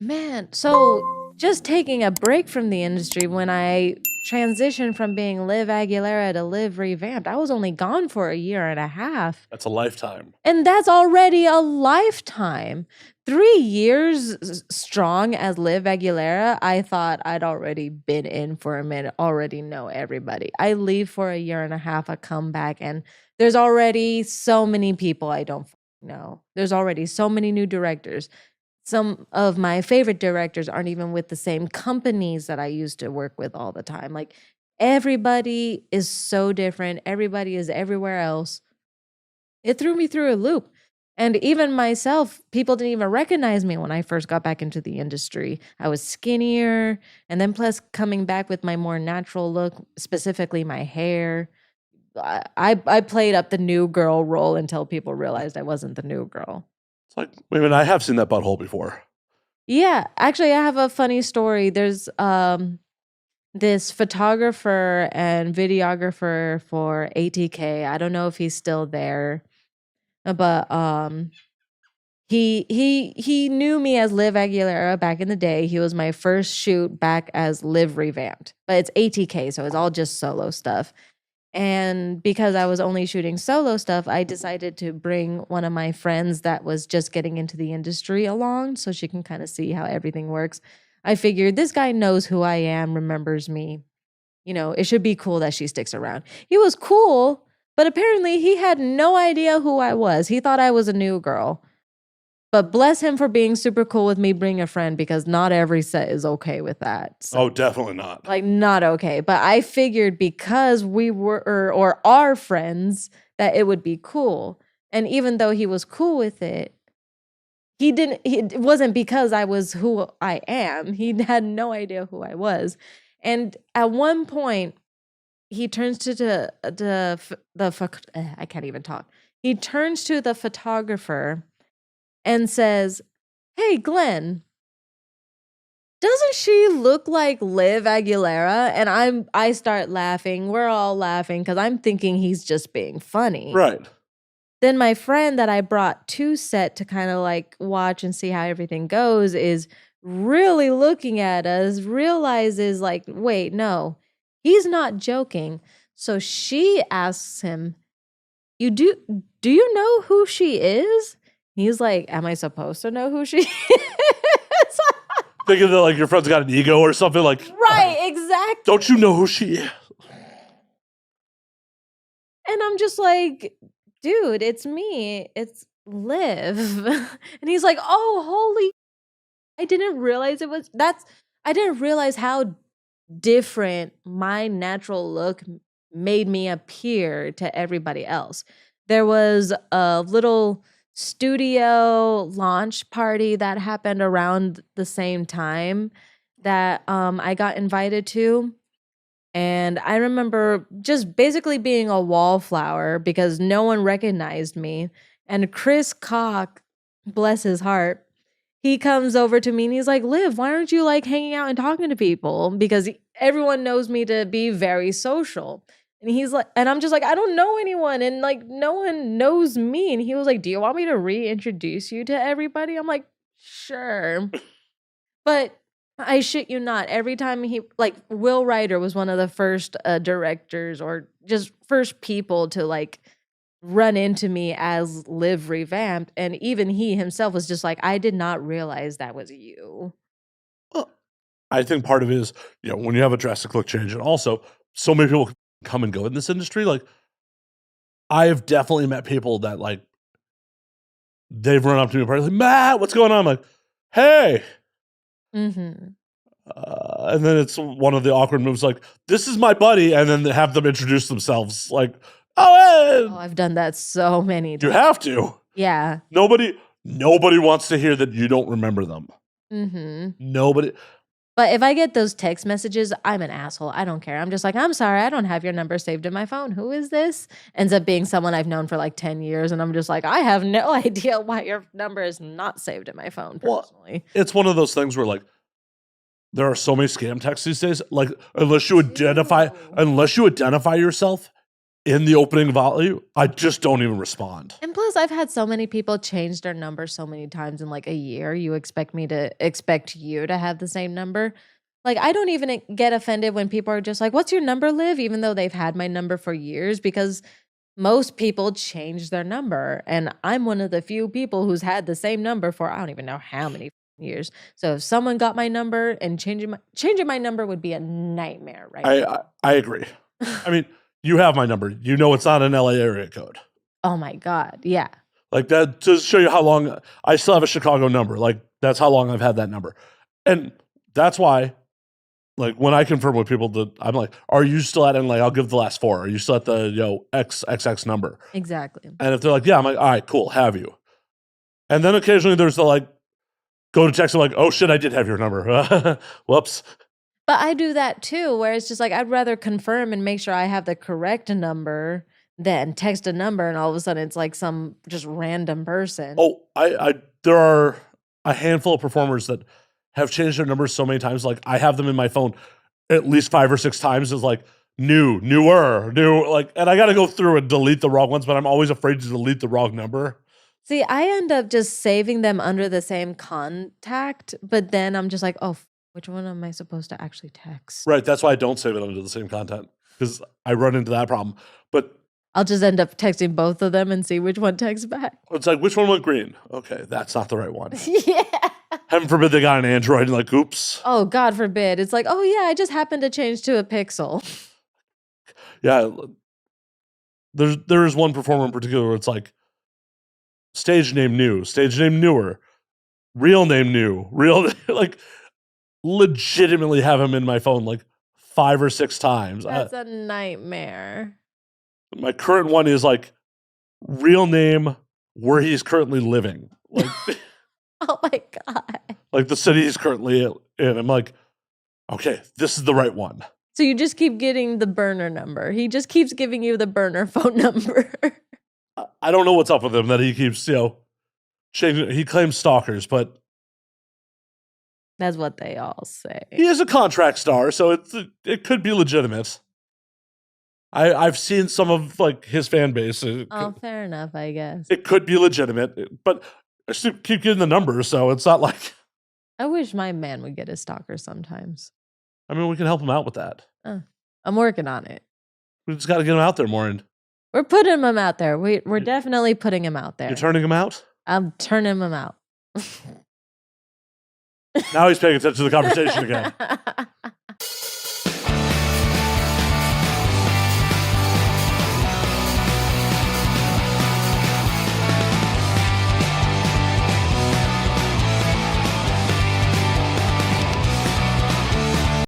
Man, so just taking a break from the industry, when I transitioned from being Liv Aguilera to Liv Revamped, I was only gone for a year and a half. That's a lifetime. And that's already a lifetime. 3 years strong as Liv Aguilera, I thought I'd already been in for a minute, already know everybody. I leave for a year and a half, I come back, and there's already so many people I don't know. There's already so many new directors. Some of my favorite directors aren't even with the same companies that I used to work with all the time. Like, everybody is so different. Everybody is everywhere else. It threw me through a loop. And even myself, people didn't even recognize me when I first got back into the industry. I was skinnier. And then, plus, coming back with my more natural look, specifically my hair, I played up the new girl role until people realized I wasn't the new girl. It's like, wait a minute, I have seen that butthole before. Yeah, actually, I have a funny story. There's this photographer and videographer for ATK. I don't know if he's still there, but he knew me as Liv Aguilera back in the day. He was my first shoot back as Liv Revamped, but it's ATK, so it's all just solo stuff. And because I was only shooting solo stuff, I decided to bring one of my friends that was just getting into the industry along so she can kind of see how everything works. I figured this guy knows who I am, remembers me. You know, it should be cool that she sticks around. He was cool, but apparently he had no idea who I was. He thought I was a new girl. But bless him for being super cool with me bringing a friend, because not every set is okay with that. So, Oh, definitely not. like, not okay. But I figured because we were or are friends that it would be cool. And even though he was cool with it, it wasn't because I was who I am. He had no idea who I was. And at one point, he turns to I can't even talk. He turns to the photographer and says, "Hey, Glenn, doesn't she look like Liv Aguilera?" And I start laughing. We're all laughing because I'm thinking he's just being funny. Right. Then my friend that I brought to set to kind of like watch and see how everything goes is really looking at us, realizes like, wait, no, he's not joking. So she asks him, do you know who she is?" He's like, "Am I supposed to know who she is?" Thinking that like your friend's got an ego or something, like, Right, exactly. don't you know who she is? And I'm just like, "Dude, it's me. It's Liv." And he's like, "Oh, holy, I didn't realize I didn't realize how different my natural look made me appear to everybody else." There was a little studio launch party that happened around the same time that I got invited to. And I remember just basically being a wallflower because no one recognized me. And Chris Cock, bless his heart, he comes over to me and he's like, "Liv, why aren't you like hanging out and talking to people?" Because everyone knows me to be very social. And he's like, and I'm just like, "I don't know anyone." And like, no one knows me. And he was like, "Do you want me to reintroduce you to everybody?" I'm like, "Sure." But I shit you not, every time like, Will Ryder was one of the first directors or just first people to like run into me as Liv Revamped. And even he himself was just like, "I did not realize that was you." Well, I think part of it is, when you have a drastic look change, and also so many people come and go in this industry. Like, I have definitely met people that like they've run up to me and like, "Matt, what's going on?" I'm like, "Hey." Mm-hmm. And then it's one of the awkward moves, like, "This is my buddy," and then they have them introduce themselves, like, "Oh, Oh, I've done that so many times. you have to." Yeah. Nobody wants to hear that you don't remember them. Mm-hmm. Nobody. But if I get those text messages, I'm an asshole. I don't care. I'm just like, "I'm sorry, I don't have your number saved in my phone. Who is this?" Ends up being someone I've known for like 10 years. And I'm just like, "I have no idea why your number is not saved in my phone personally." Well, it's one of those things where like, there are so many scam texts these days. Like, unless you identify yourself in the opening value, I just don't even respond. And plus, I've had so many people change their number so many times in like a year. You expect me to expect you to have the same number? Like, I don't even get offended when people are just like, "What's your number, Liv?" Even though they've had my number for years, because most people change their number. And I'm one of the few people who's had the same number for I don't even know how many years. So if someone got my number and changing my number would be a nightmare, right? I agree. I mean, you have my number. You know it's not an LA area code. Oh my God. Yeah. Like that to show you how long I still have a Chicago number. Like that's how long I've had that number. And that's why, like when I confirm with people that I'm like, are you still at, and like, I'll give the last four. Are you still at the, XXX number? Exactly. And if they're like, yeah, I'm like, all right, cool, have you. And then occasionally there's the like, go to text them like, oh shit, I did have your number. Whoops. But I do that too, where it's just like, I'd rather confirm and make sure I have the correct number than text a number and all of a sudden it's like some just random person. Oh, there are a handful of performers that have changed their numbers so many times. Like I have them in my phone at least 5 or 6 times as like newer, like, and I got to go through and delete the wrong ones, but I'm always afraid to delete the wrong number. See, I end up just saving them under the same contact, but then I'm just like, oh, which one am I supposed to actually text? Right. That's why I don't save it under the same content because I run into that problem. But I'll just end up texting both of them and see which one texts back. it's like, which one went green? Okay, that's not the right one. Yeah. Heaven forbid they got an Android and like, oops. Oh, God forbid. It's like, oh yeah, I just happened to change to a Pixel. Yeah. There is one performer in particular where it's like, stage name new, stage name newer, real name new, like legitimately have him in my phone like 5 or 6 times. That's a nightmare. My current one is like real name where he's currently living. Like, oh my God. like the city he's currently in. I'm like, okay, this is the right one. So you just keep getting the burner number. He just keeps giving you the burner phone number. I don't know what's up with him that he keeps, changing. He claims stalkers, but that's what they all say. He is a contract star, so it could be legitimate. I've seen some of like his fan base. Fair enough, I guess. It could be legitimate, but I still keep getting the numbers, so it's not like. I wish my man would get a stalker sometimes. I mean, we can help him out with that. I'm working on it. We just got to get him out there more. And we're putting him out there. We're definitely putting him out there. You're turning him out? I'm turning him out. Now he's paying attention to the conversation again.